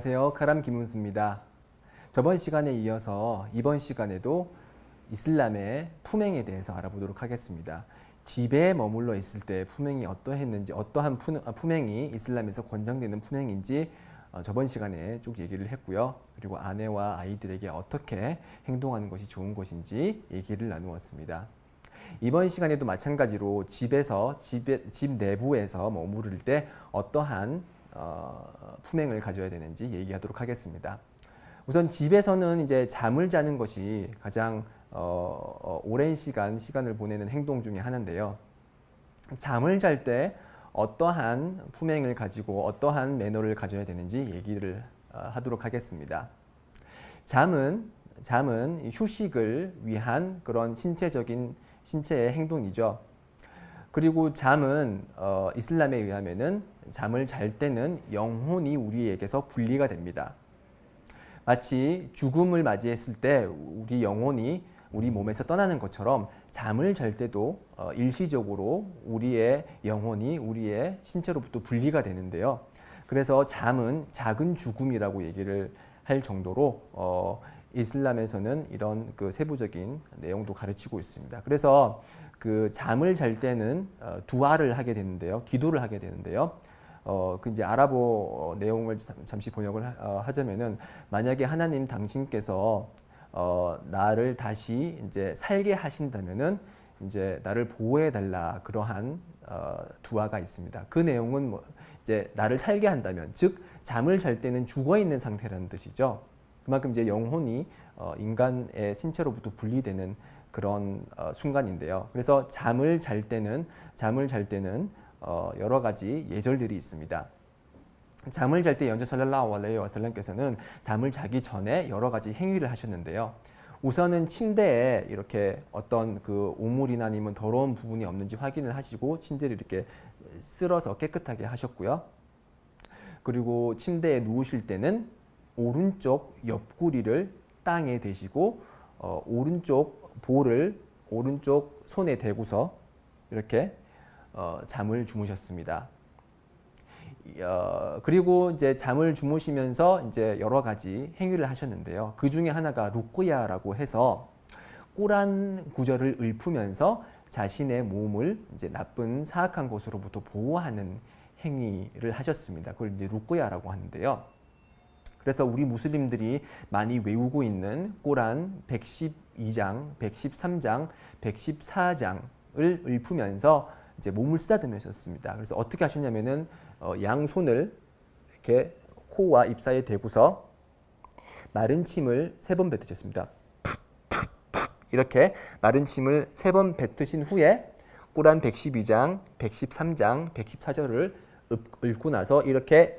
안녕하세요. 카람 김은수입니다. 저번 시간에 이어서 이번 시간에도 이슬람의 품행에 대해서 알아보도록 하겠습니다. 집에 머물러 있을 때 품행이 어떠했는지, 어떠한 품행이 이슬람에서 권장되는 품행인지 저번 시간에 쭉 얘기를 했고요. 그리고 아내와 아이들에게 어떻게 행동하는 것이 좋은 것인지 얘기를 나누었습니다. 이번 시간에도 마찬가지로 집 내부에서 머무를 때 어떠한 품행을 가져야 되는지 얘기하도록 하겠습니다. 우선 집에서는 이제 잠을 자는 것이 가장 오랜 시간을 보내는 행동 중에 하나인데요. 잠을 잘 때 어떠한 품행을 가지고 어떠한 매너를 가져야 되는지 얘기를 하도록 하겠습니다. 잠은 휴식을 위한 그런 신체의 행동이죠. 그리고 잠은 이슬람에 의하면은 잠을 잘 때는 영혼이 우리에게서 분리가 됩니다. 마치 죽음을 맞이했을 때 우리 영혼이 우리 몸에서 떠나는 것처럼 잠을 잘 때도 일시적으로 우리의 영혼이 우리의 신체로부터 분리가 되는데요. 그래서 잠은 작은 죽음이라고 얘기를 할 정도로 이슬람에서는 이런 그 세부적인 내용도 가르치고 있습니다. 그래서 그 잠을 잘 때는 두아를 하게 되는데요, 기도를 하게 되는데요. 그 이제 아랍어 내용을 잠시 번역을 하자면은, 만약에 하나님 당신께서 나를 다시 이제 살게 하신다면은 이제 나를 보호해 달라, 그러한 두아가 있습니다. 그 내용은 이제 나를 살게 한다면, 즉 잠을 잘 때는 죽어 있는 상태라는 뜻이죠. 그만큼 이제 영혼이 인간의 신체로부터 분리되는 그런 순간인데요. 그래서 잠을 잘 때는 여러 가지 예절들이 있습니다. 잠을 잘 때 연주 살랄라후 알레이히 와살람께서는 잠을 자기 전에 여러 가지 행위를 하셨는데요. 우선은 침대에 이렇게 어떤 그 오물이나 아니면 더러운 부분이 없는지 확인을 하시고 침대를 이렇게 쓸어서 깨끗하게 하셨고요. 그리고 침대에 누우실 때는 오른쪽 옆구리를 땅에 대시고 오른쪽 볼을 오른쪽 손에 대고서 이렇게 잠을 주무셨습니다. 그리고 이제 잠을 주무시면서 이제 여러 가지 행위를 하셨는데요. 그 중에 하나가 루꾸야라고 해서 꾸란 구절을 읊으면서 자신의 몸을 이제 나쁜 사악한 것으로부터 보호하는 행위를 하셨습니다. 그걸 이제 루꾸야라고 하는데요. 그래서 우리 무슬림들이 많이 외우고 있는 꾸란 112장, 113장, 114장을 읊으면서 이제 몸을 쓰다듬으셨습니다. 그래서 어떻게 하셨냐면은 양손을 이렇게 코와 입 사이에 대고서 마른 침을 3번 뱉으셨습니다. 이렇게 마른 침을 3번 뱉으신 후에 꾸란 112장, 113장, 114절을 읊고 나서 이렇게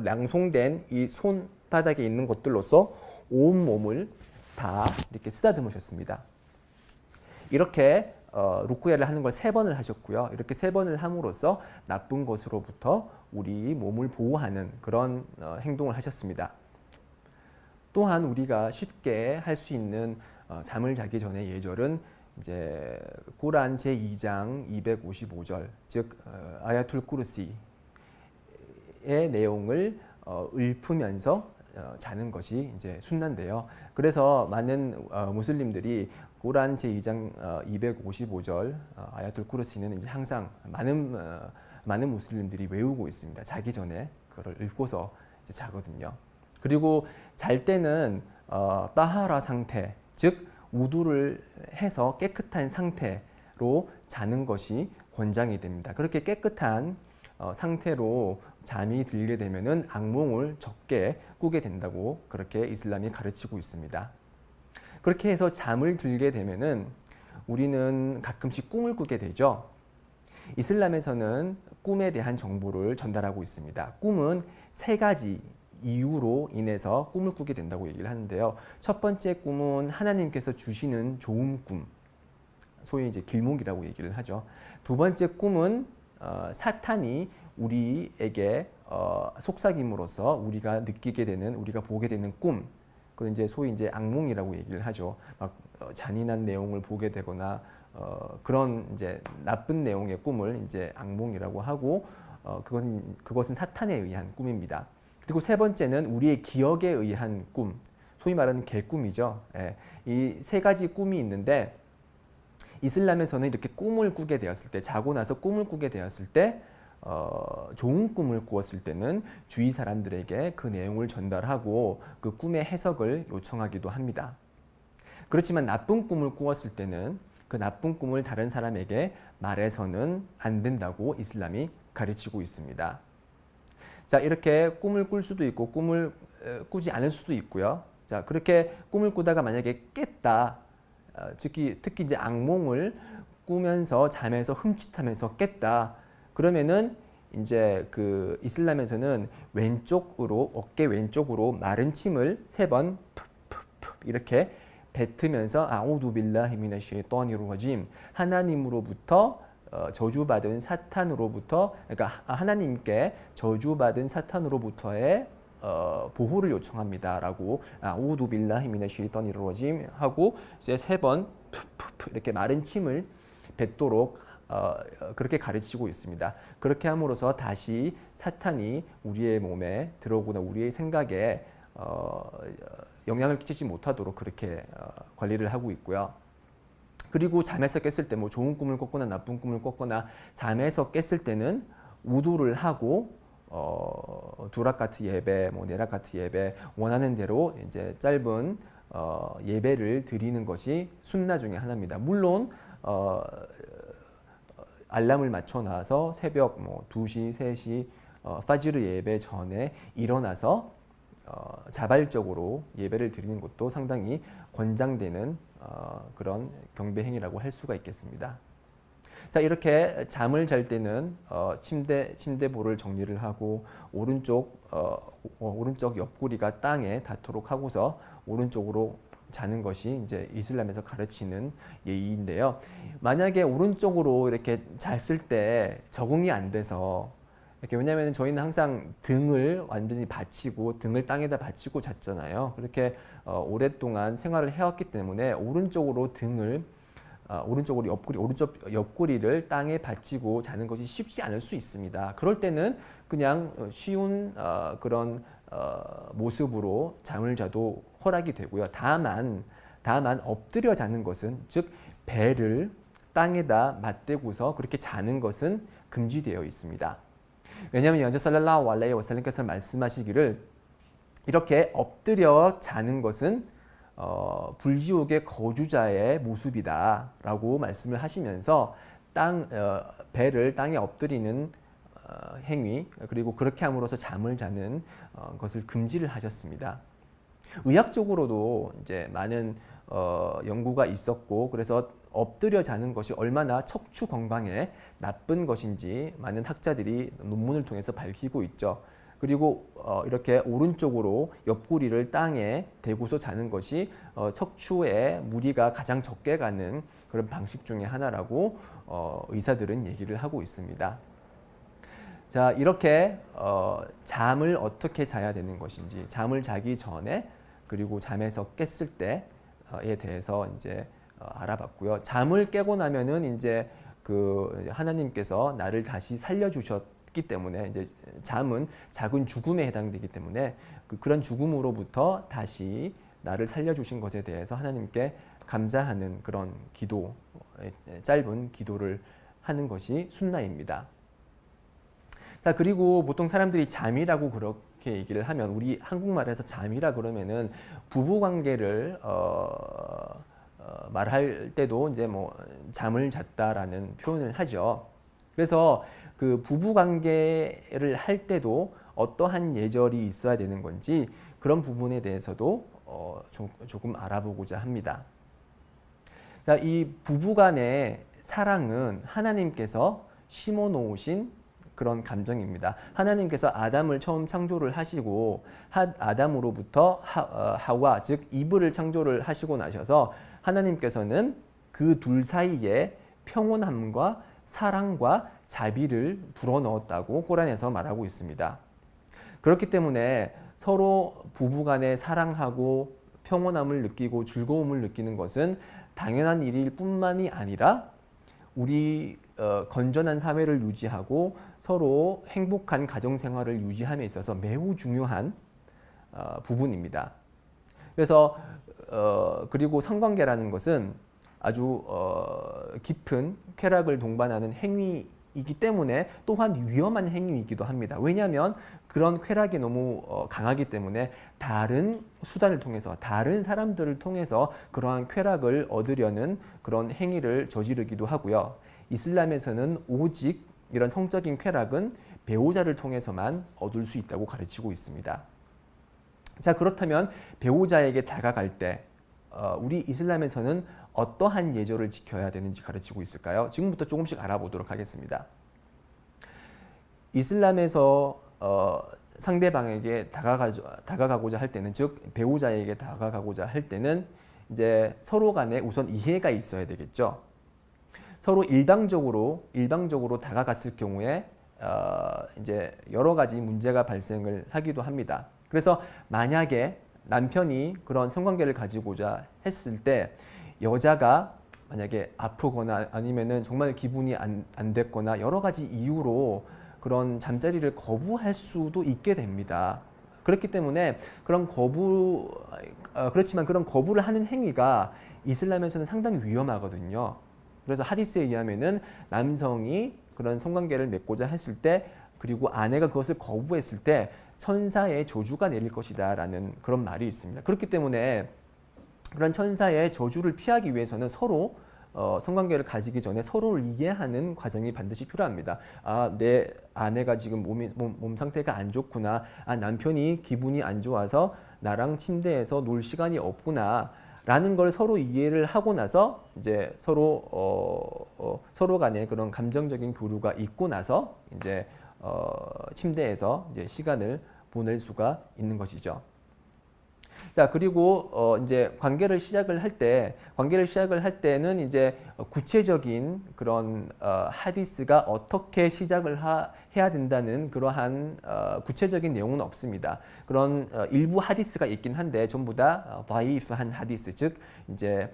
낭송된 이 손바닥에 있는 것들로서 온 몸을 다 이렇게 쓰다듬으셨습니다. 이렇게 루쿠야를 하는 걸 3번을 하셨고요. 이렇게 3번을 함으로써 나쁜 것으로부터 우리 몸을 보호하는 그런 행동을 하셨습니다. 또한 우리가 쉽게 할 수 있는 잠을 자기 전의 예절은 이제 꾸란 제2장 255절, 즉 아야툴 쿠르시의 내용을 읊으면서 자는 것이 이제 순나인데요. 그래서 많은 무슬림들이 꾸란 제2장 255절 아야툴 쿠르시는 이제 항상 많은 무슬림들이 외우고 있습니다. 자기 전에 그걸 읊고서 이제 자거든요. 그리고 잘 때는 따하라 상태, 즉 우두를 해서 깨끗한 상태로 자는 것이 권장이 됩니다. 그렇게 깨끗한 상태로 잠이 들게 되면은 악몽을 적게 꾸게 된다고 그렇게 이슬람이 가르치고 있습니다. 그렇게 해서 잠을 들게 되면은 우리는 가끔씩 꿈을 꾸게 되죠. 이슬람에서는 꿈에 대한 정보를 전달하고 있습니다. 꿈은 3가지 이유로 인해서 꿈을 꾸게 된다고 얘기를 하는데요. 첫 번째 꿈은 하나님께서 주시는 좋은 꿈, 소위 이제 길몽이라고 얘기를 하죠. 두 번째 꿈은 사탄이 우리에게 속삭임으로써 우리가 느끼게 되는, 우리가 보게 되는 꿈, 그건 이제 소위 이제 악몽이라고 얘기를 하죠. 막 잔인한 내용을 보게 되거나 그런 이제 나쁜 내용의 꿈을 이제 악몽이라고 하고, 그것은 사탄에 의한 꿈입니다. 그리고 세 번째는 우리의 기억에 의한 꿈, 소위 말하는 개꿈이죠. 이 세 가지 꿈이 있는데 이슬람에서는 이렇게 꿈을 꾸게 되었을 때, 자고 나서 꿈을 꾸게 되었을 때 좋은 꿈을 꾸었을 때는 주위 사람들에게 그 내용을 전달하고 그 꿈의 해석을 요청하기도 합니다. 그렇지만 나쁜 꿈을 꾸었을 때는 그 나쁜 꿈을 다른 사람에게 말해서는 안 된다고 이슬람이 가르치고 있습니다. 자, 이렇게 꿈을 꿀 수도 있고 꿈을 꾸지 않을 수도 있고요. 자, 그렇게 꿈을 꾸다가 만약에 깼다. 특히 이제 악몽을 꾸면서 잠에서 흠칫하면서 깼다. 그러면은 이제 그 이슬람에서는 왼쪽으로 어깨 왼쪽으로 마른 침을 3번 이렇게 뱉으면서 아우두 빌라히 미나시 샤이따니르 라짐, 하나님으로부터 저주받은 사탄으로부터, 그러니까 하나님께 저주받은 사탄으로부터의 보호를 요청합니다라고 아우두 빌라히 미나시 샤이따니르 라짐 하고 이제 3번 이렇게 마른 침을 뱉도록 그렇게 가르치고 있습니다. 그렇게 함으로써 다시 사탄이 우리의 몸에 들어오거나 우리의 생각에 영향을 끼치지 못하도록 그렇게 관리를 하고 있고요. 그리고 잠에서 깼을 때 뭐 좋은 꿈을 꿨거나 나쁜 꿈을 꿨거나 잠에서 깼을 때는 우도를 하고 두라카트 예배, 뭐 네라카트 예배 원하는 대로 이제 짧은 예배를 드리는 것이 순나 중에 하나입니다. 물론 알람을 맞춰 놔서 새벽 뭐 2시, 3시 파지르 예배 전에 일어나서 자발적으로 예배를 드리는 것도 상당히 권장되는 그런 경배 행위라고 할 수가 있겠습니다. 자, 이렇게 잠을 잘 때는 침대볼을 정리를 하고 오른쪽 옆구리가 땅에 닿도록 하고서 오른쪽으로 자는 것이 이제 이슬람에서 가르치는 예의인데요. 만약에 오른쪽으로 이렇게 잤을 때 적응이 안 돼서 이렇게, 왜냐하면 저희는 항상 등을 완전히 받치고 등을 땅에다 받치고 잤잖아요. 그렇게 오랫동안 생활을 해왔기 때문에 오른쪽으로 오른쪽 옆구리를 땅에 받치고 자는 것이 쉽지 않을 수 있습니다. 그럴 때는 그냥 쉬운 그런 모습으로 잠을 자도 허락이 되고요. 다만 엎드려 자는 것은, 즉 배를 땅에다 맞대고서 그렇게 자는 것은 금지되어 있습니다. 왜냐하면 연자 살랄라후 알라이히 와살람께서 말씀하시기를 이렇게 엎드려 자는 것은 불지옥의 거주자의 모습이다 라고 말씀을 하시면서 배를 땅에 엎드리는 행위, 그리고 그렇게 함으로써 잠을 자는 것을 금지를 하셨습니다. 의학적으로도 이제 많은 연구가 있었고, 그래서 엎드려 자는 것이 얼마나 척추 건강에 나쁜 것인지 많은 학자들이 논문을 통해서 밝히고 있죠. 그리고 이렇게 오른쪽으로 옆구리를 땅에 대고서 자는 것이 척추에 무리가 가장 적게 가는 그런 방식 중에 하나라고 의사들은 얘기를 하고 있습니다. 자, 이렇게 잠을 어떻게 자야 되는 것인지, 잠을 자기 전에 그리고 잠에서 깼을 때에 대해서 이제 알아봤고요. 잠을 깨고 나면은 이제 그 하나님께서 나를 다시 살려주셨기 때문에, 이제 잠은 작은 죽음에 해당되기 때문에 그런 죽음으로부터 다시 나를 살려주신 것에 대해서 하나님께 감사하는 그런 기도, 짧은 기도를 하는 것이 순나입니다. 자, 그리고 보통 사람들이 잠이라고 그렇게 얘기를 하면, 우리 한국말에서 잠이라 그러면은 부부 관계를 말할 때도 이제 뭐 잠을 잤다라는 표현을 하죠. 그래서 그 부부 관계를 할 때도 어떠한 예절이 있어야 되는 건지 그런 부분에 대해서도 조금 알아보고자 합니다. 자, 이 부부 간의 사랑은 하나님께서 심어 놓으신 그런 감정입니다. 하나님께서 아담을 처음 창조를 하시고 아담으로부터 하와, 즉 이브를 창조를 하시고 나셔서 하나님께서는 그 둘 사이에 평온함과 사랑과 자비를 불어넣었다고 꾸란에서 말하고 있습니다. 그렇기 때문에 서로 부부간에 사랑하고 평온함을 느끼고 즐거움을 느끼는 것은 당연한 일일 뿐만이 아니라 우리 건전한 사회를 유지하고 서로 행복한 가정 생활을 유지함에 있어서 매우 중요한 부분입니다. 그래서 그리고 성관계라는 것은 아주 깊은 쾌락을 동반하는 행위이기 때문에 또한 위험한 행위이기도 합니다. 왜냐하면 그런 쾌락이 너무 강하기 때문에 다른 수단을 통해서 다른 사람들을 통해서 그러한 쾌락을 얻으려는 그런 행위를 저지르기도 하고요. 이슬람에서는 오직 이런 성적인 쾌락은 배우자를 통해서만 얻을 수 있다고 가르치고 있습니다. 자, 그렇다면 배우자에게 다가갈 때 우리 이슬람에서는 어떠한 예절을 지켜야 되는지 가르치고 있을까요? 지금부터 조금씩 알아보도록 하겠습니다. 이슬람에서 상대방에게 다가가고자 할 때는, 즉 배우자에게 다가가고자 할 때는 이제 서로 간에 우선 이해가 있어야 되겠죠. 서로 일방적으로 다가갔을 경우에 이제 여러 가지 문제가 발생을 하기도 합니다. 그래서 만약에 남편이 그런 성관계를 가지고자 했을 때 여자가 만약에 아프거나 아니면은 정말 기분이 안 됐거나 여러 가지 이유로 그런 잠자리를 거부할 수도 있게 됩니다. 그렇기 때문에 그렇지만 그런 거부를 하는 행위가 이슬람에서는 상당히 위험하거든요. 그래서 하디스에 의하면은 남성이 그런 성관계를 맺고자 했을 때 그리고 아내가 그것을 거부했을 때 천사의 저주가 내릴 것이다 라는 그런 말이 있습니다. 그렇기 때문에 그런 천사의 저주를 피하기 위해서는 서로 성관계를 가지기 전에 서로를 이해하는 과정이 반드시 필요합니다. 아, 내 아내가 지금 몸 상태가 안 좋구나. 아, 남편이 기분이 안 좋아서 나랑 침대에서 놀 시간이 없구나. 라는 걸 서로 이해를 하고 나서 이제 서로 간에 그런 감정적인 교류가 있고 나서 이제 침대에서 이제 시간을 보낼 수가 있는 것이죠. 자, 그리고 이제 관계를 시작을 할 때는 이제 구체적인 그런 하디스가 어떻게 시작을 해야 된다는 그러한 구체적인 내용은 없습니다. 그런 일부 하디스가 있긴 한데 전부 다 다이프한 하디스, 즉 이제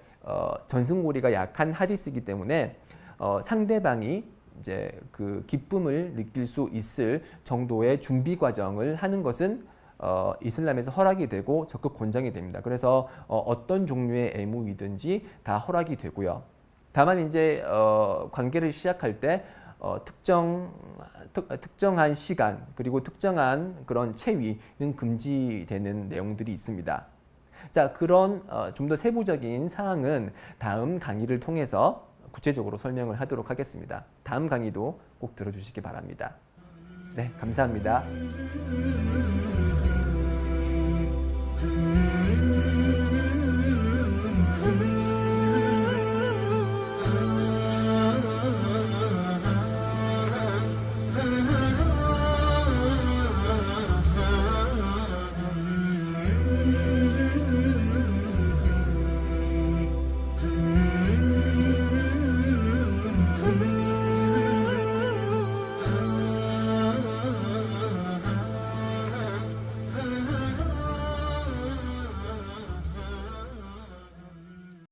전승고리가 약한 하디스이기 때문에 상대방이 이제 그 기쁨을 느낄 수 있을 정도의 준비 과정을 하는 것은 이슬람에서 허락이 되고 적극 권장이 됩니다. 그래서 어떤 종류의 애무이든지 다 허락이 되고요. 다만 이제 관계를 시작할 때 특정한 시간 그리고 특정한 그런 체위는 금지되는 내용들이 있습니다. 자, 그런 좀 더 세부적인 사항은 다음 강의를 통해서 구체적으로 설명을 하도록 하겠습니다. 다음 강의도 꼭 들어주시기 바랍니다. 네, 감사합니다.